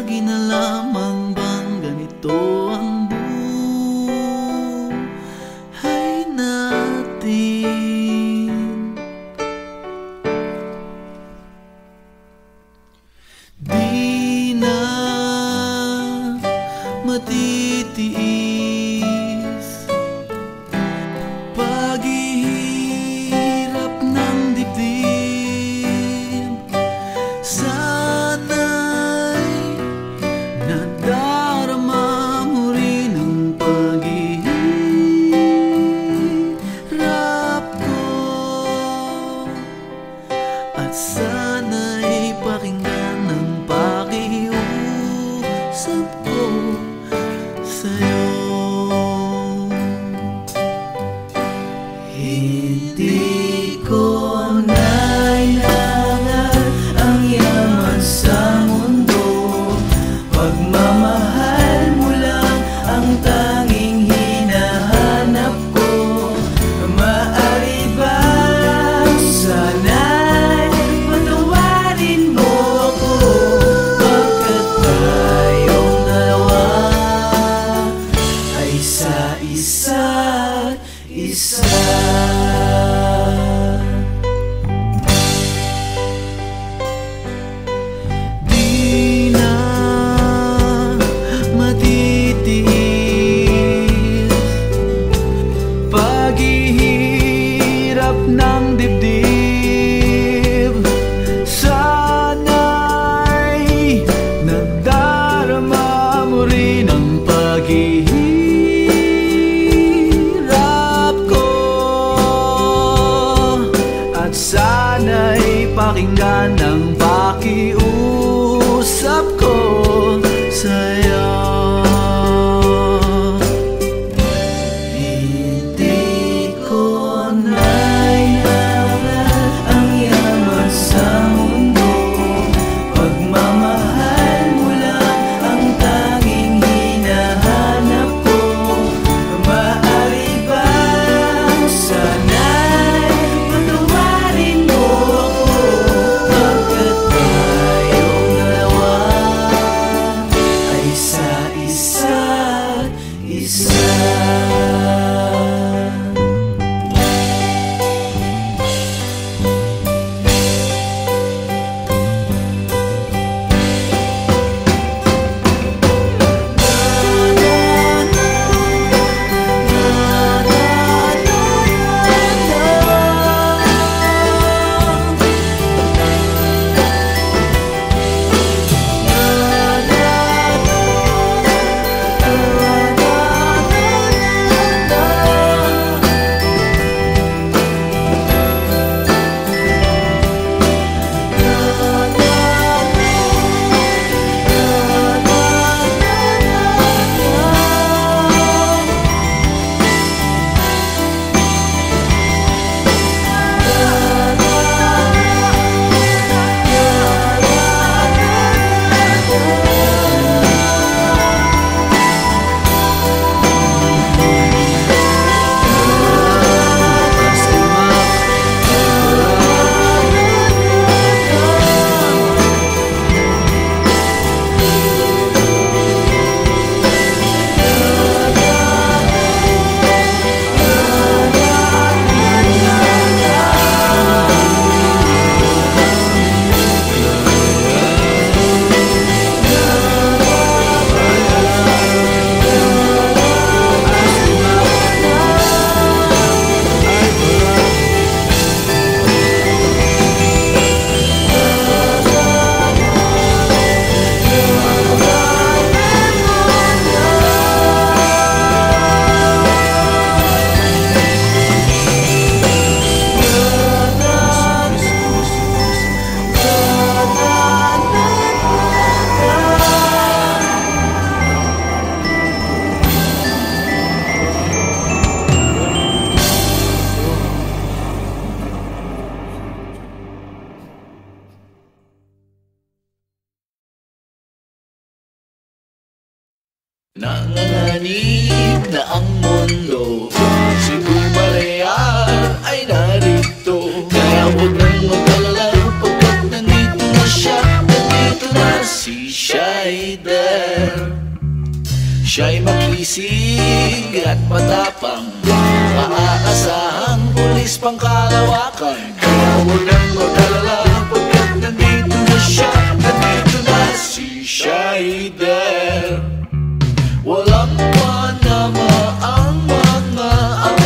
ginalaman bang ganito ang buhay natin? Di na matitiis paghihirap ng dibdib. Sana'y nadarama mo rin ang paghihirap ko, at sana'y pakinggan ang pakiusap ko sa'yo. Hindi ko nailangan ang yaman sa mundo, pagmamahal mo lang ang tanging hinahanap ko. Maaari ba sana'y patawarin mo ako, pagkat tayong dalawa ay sa isa't isa. Di na matitiis paghihirap ng dibdib. Sana'y nadarama mo rin ang paghihirap ko, at sana'y pakinggan ang pakiusap ko sa'yo. Hindi ko nailangan ang yaman sa mundo, pagmamahal mo lang ang tanging hinahanap ko. Maaari ba sana'y patawarin mo ako, pagkat tayong dalawa ay sa isa't isa. Nanganganib na ang mundo, si Bumalayan ay narito. Kaya huwag nang mag-alala, pagkat nandito na siya, nandito nandito na si Shider. Siya'y makisig at matapang, maaasahang pulis pangkalawakan. Kaya huwag nang mag-alala pagkat nandito na siya, nandito na si Shider. Walang manamaang mga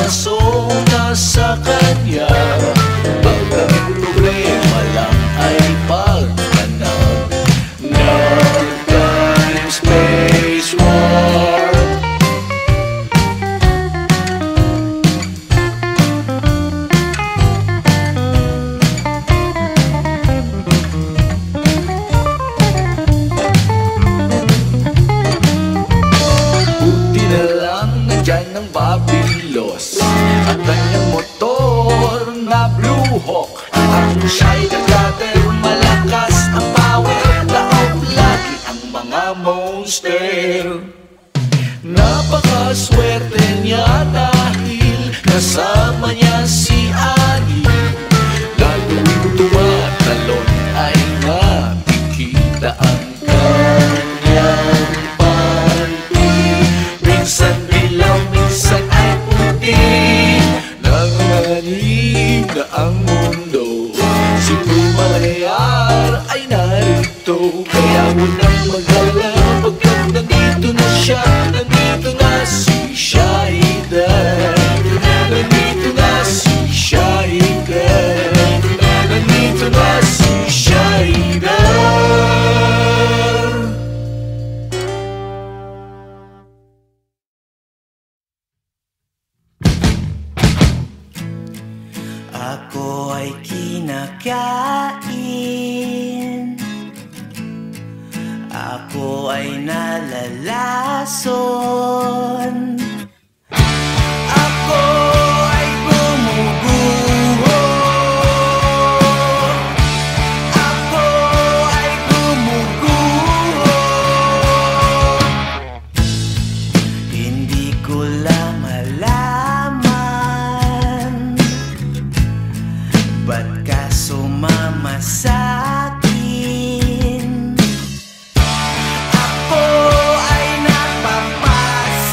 aso na sa kanya. Pag ang problema lang ay pagtanag ng time space war. Buti na lang nandyan ang Babylos at kanyang motor na Blue Hawk. Ang Shider Cutter, malakas ang power, laog lagi ang mga monster. Napakaswerte niya dahil kasama niya si Annie. Gagawin tumatalon ay makikita ang kanyang panty. Minsan dilaw, minsan ay puti, nanganganib na ang mundo. Si Pumayar ay narito, kaya huwag nang mag-alala pagkat nandito na siya, nandito na si Shider. Nandito na si Shider. Nandito na si Shider. Ako ay kinakain, ako ay nalalason, ako ay gumuguho, ako ay gumuguho. Hindi ko lang malaman ba't ka sumama sa'kin? Ako ay napapasok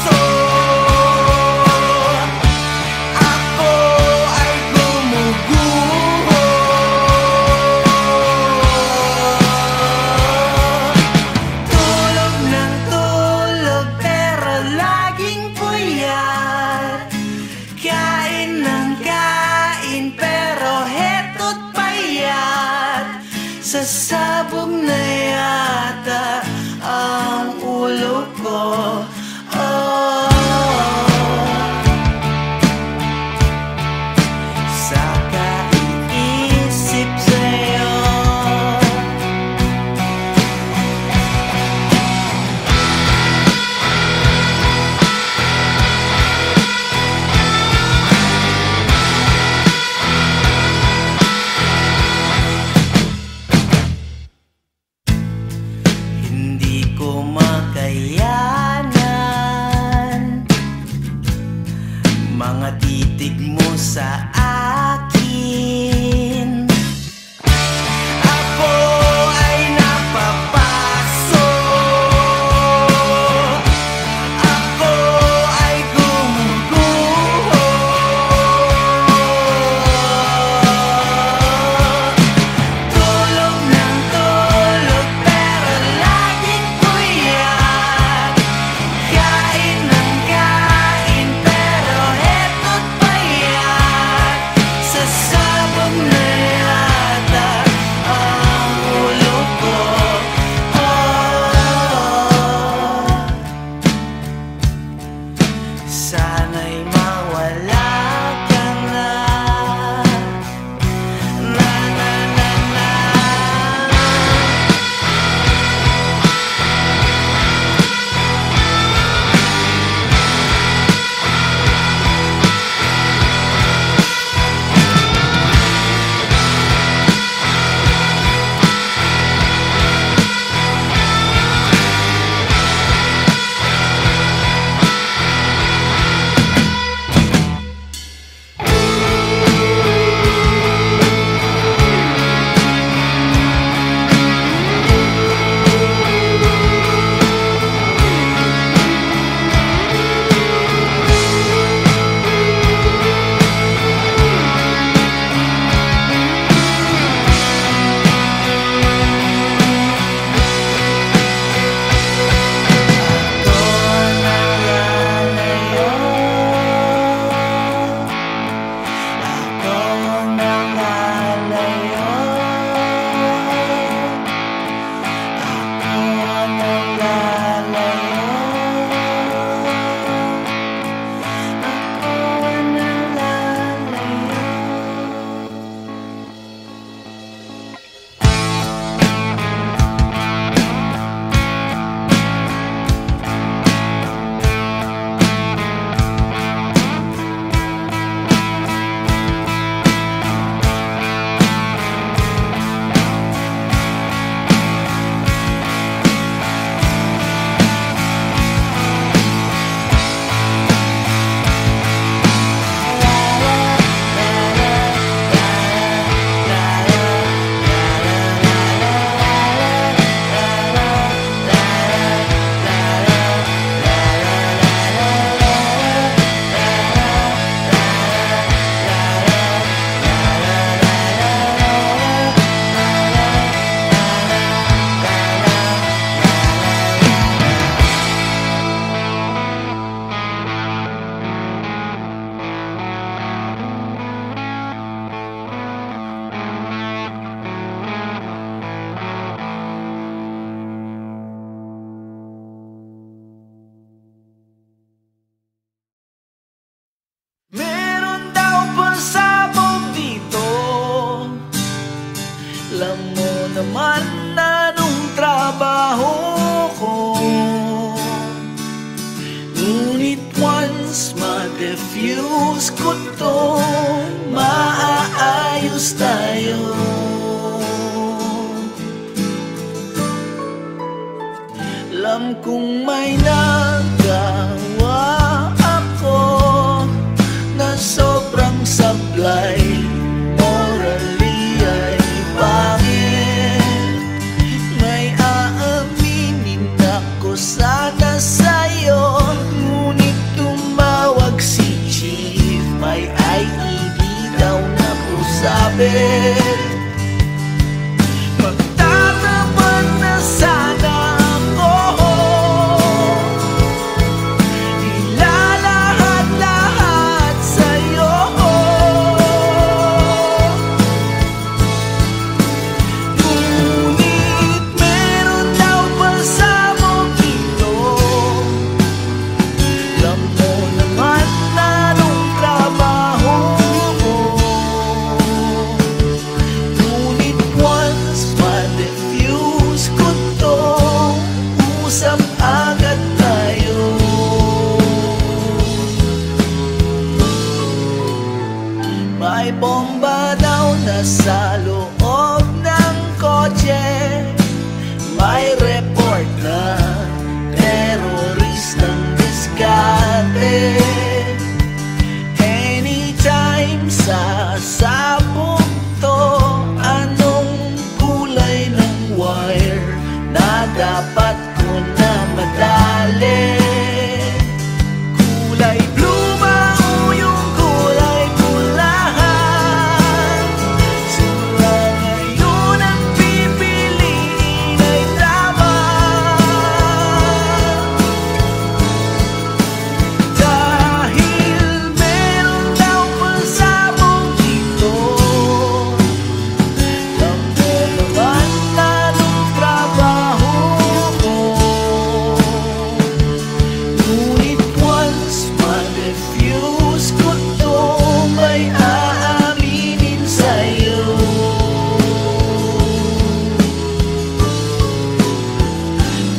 Alam kong may nagawa ako na sobrang sablay, morally ay pangit. May aaminin ako sana sa'yo, ngunit tumawag si Chief. May IED daw na po sabi. Magtatapat na sana ako, ilalahat-lahat sa'yo. Ngunit meron daw pasabog dito. Alam mo naman na nung trabaho mo, ngunit once ma-defuse ko to, usap agad tayo. May bomba daw na sa loob ng kotse. May report na teroristang diskarte. Anytime sasabog to, anong kulay ng wire na dapat ko na madali? Kulay blue ba o yung kulay pulahan? Simula ngayon ang pipiliin ay tama. Dahil meron daw pasabog dito. Alam mo naman na nung trabaho mo, ngunit once ma-defuse ko to, may aaminin sa'yo.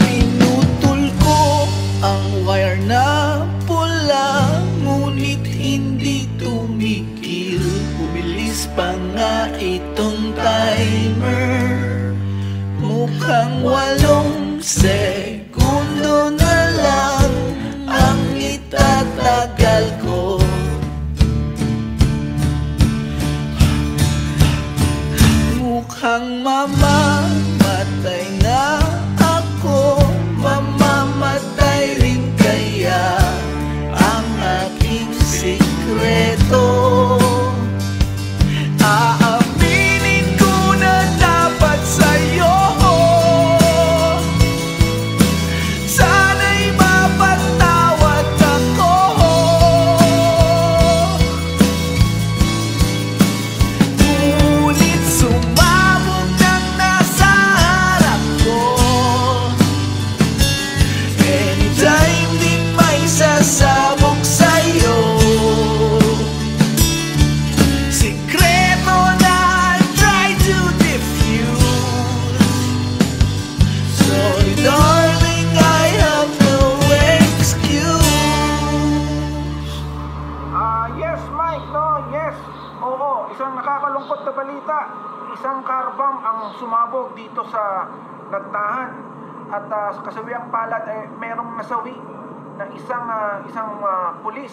Pinutol ko ang wire na pula, ngunit hindi tumigil. Bumilis pa nga itong timer. Mukhang 8 segundo na lang ang itatagal ko. Mukhang mamamatay na ako, mamamatay rin kaya ang aking sikreto. Aaminin ko na dapat sa'yo, sana'y mapatawad ako. Ngunit sumabog ng nasa harap ko. Anytime din may sasabog sa'yo. Sikreto na I try to diffuse. Sorry darling, I have no excuse. Yes, Mike, no, yes. Oo, isang nakakalungkot na balita. Isang car bomb ang sumabog dito sa Nagtahan. At sa kasawiang palad ay merong nasawi na isang pulis,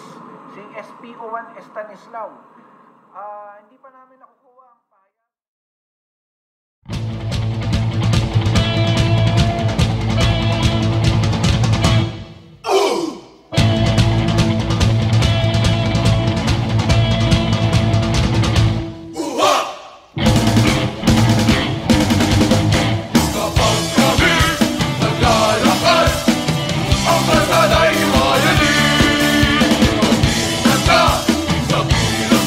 si SPO1 Estanislao. Hindi pa namin nakukuha ang pahayag. Kapag kami naglalakad, ang kalsada'y mayanig. Magtinag ka sa kilos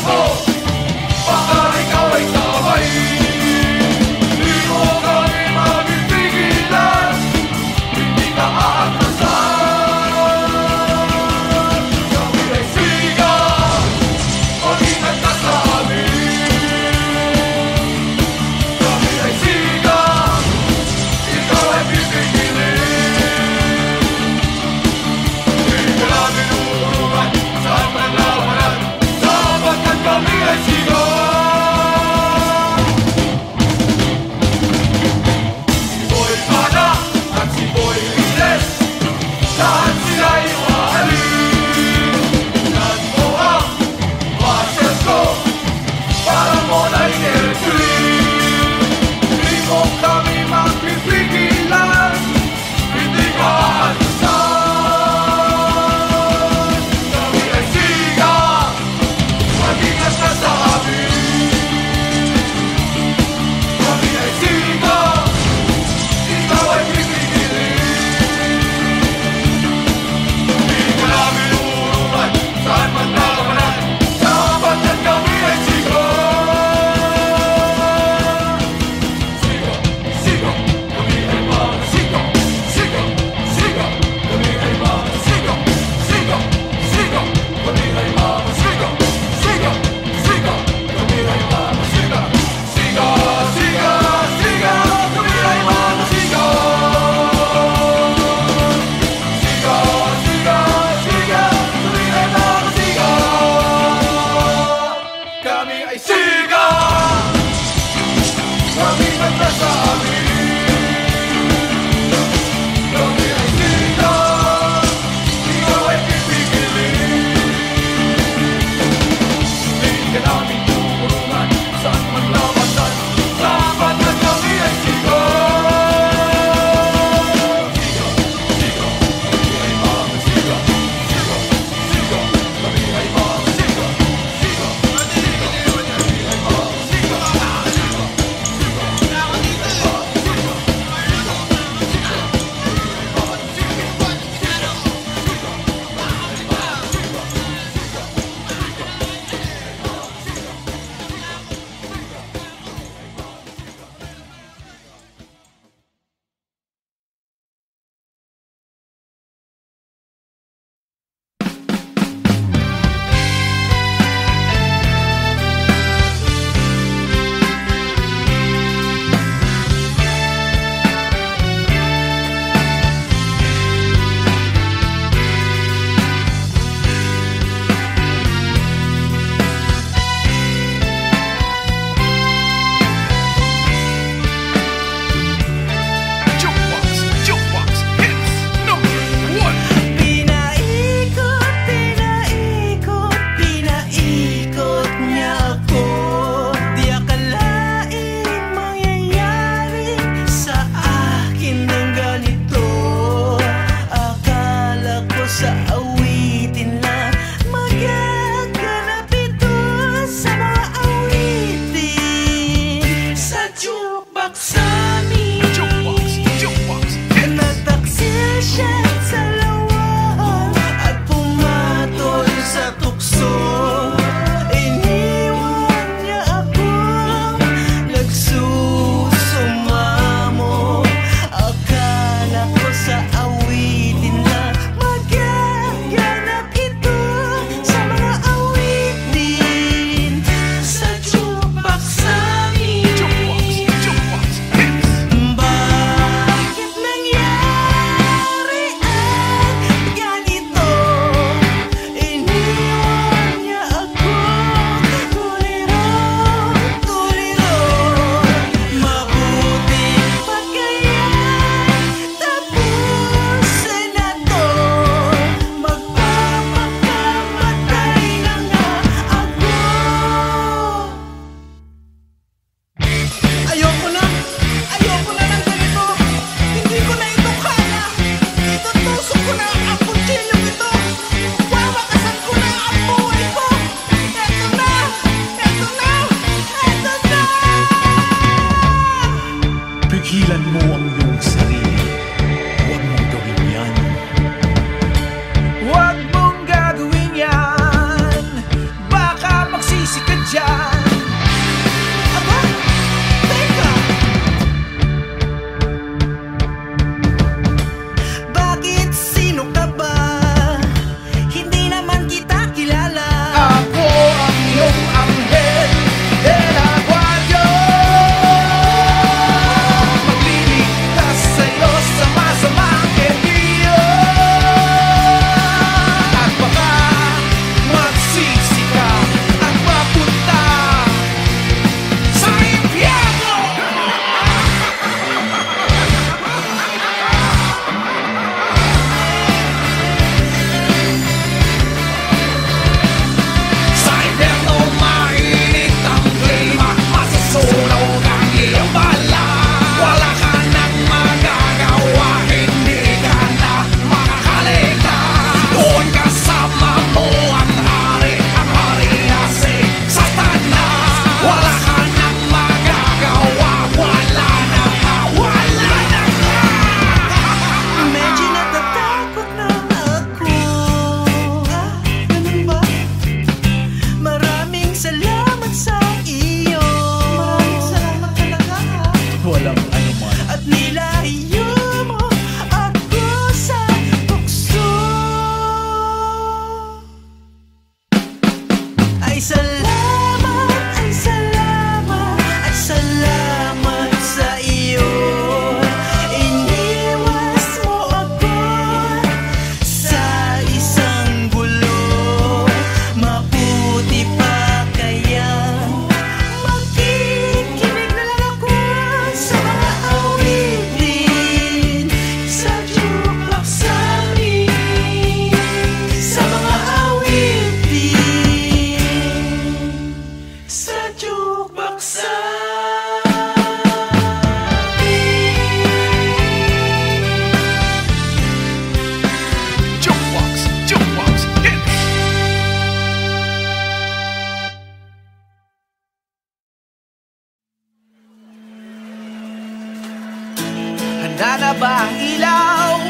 ilaw?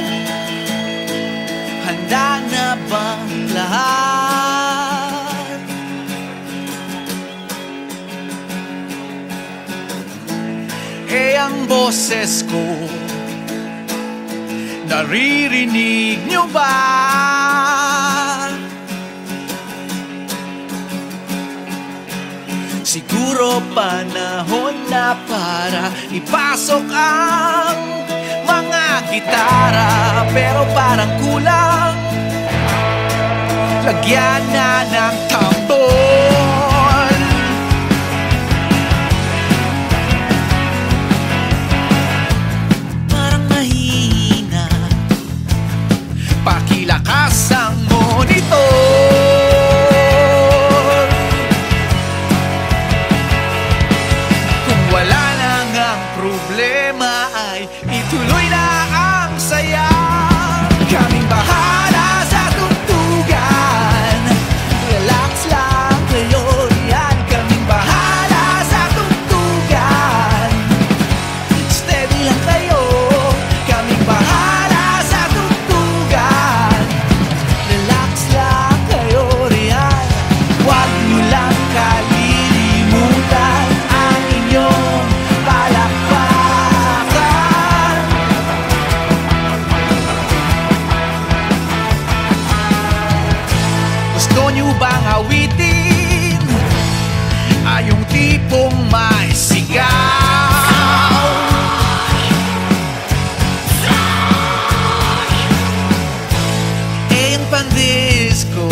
Handa na bang lahat? Ang boses ko, naririnig niyo ba? Siguro panahon na para ipasok ang mga gitara, pero parang kulang, lagyan na ng tambol. Parang mahina, pakilakas ang monitor. Wala na ngang problema, ay ituloy na ang saya. Kaming bahala sa tugtugan, relax lang kayo riyan. Kaming bahala sa tugtugan, steady lang kayo. Kaming bahala sa tugtugan, relax lang kayo riyan. Huwag niyo lang kalilimutan ang inyong palakpakan. Gusto niyo bang awitin ay yung tipong may sigaw? Yung pandisco,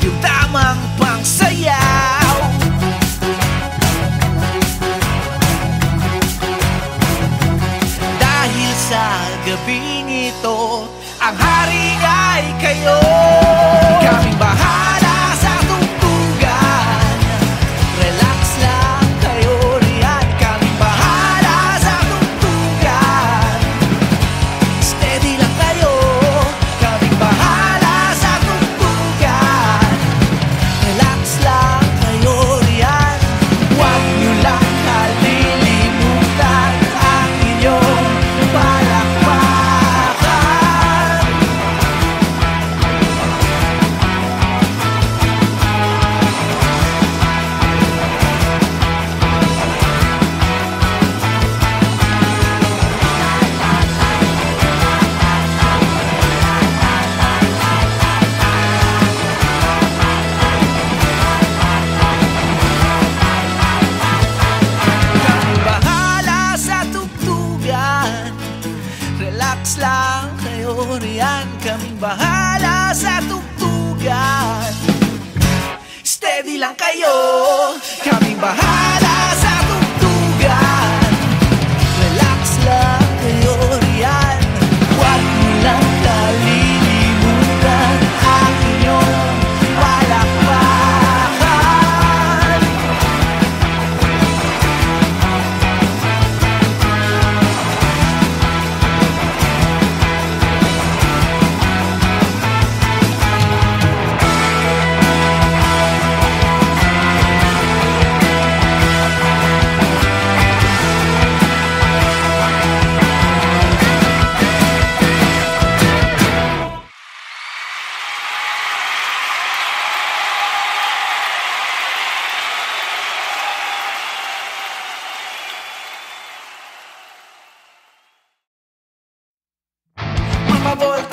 yung tamang pangsayaw. Dahil sa gabing ito, ang hari ay kayo. Kaming bahala sa tugtugan, relax lang kayo riyan. Kaming bahala sa tugtugan, steady lang kayo. Kaming bahala sa tugtugan, relax lang kayo riyan. Huwag niyo lang kalilimutan ang inyong palakpakan. Kaming bahala sa tugtugan, relax lang kayo riyan. Kaming bahala sa tugtugan, steady lang kayo. Kaming bahala sa tugtugan, relax lang kayo riyan. Huwag niyo lang kalilimutan ang inyong palakpakan. Mga volta